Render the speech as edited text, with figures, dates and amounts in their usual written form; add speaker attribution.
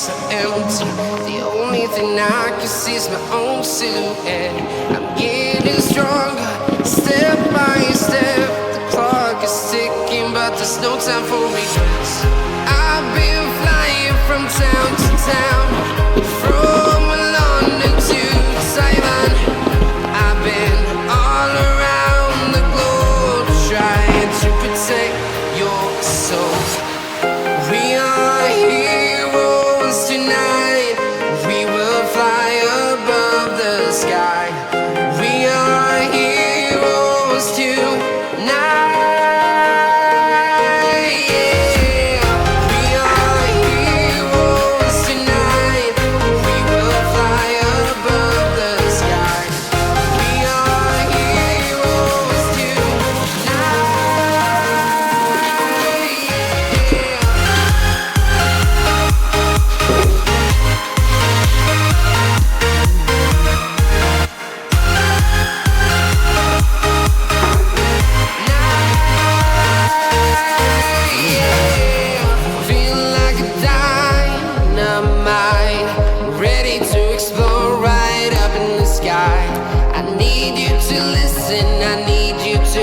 Speaker 1: so empty. The only thing I can see is my own silhouette. I'm getting stronger, step by step. The clock is ticking, but there's no time for regrets. I've been flying from town to town, from London to Taiwan. I've been all around the globe trying to protect your soul. We are heroes tonight. We will fly above the sky. We are heroes tonight. Yeah. We are heroes tonight. We will fly above the sky. We are heroes tonight. Yeah. Feeling like a dynamite, ready to explode right up in the sky. I need you to listen, I need you to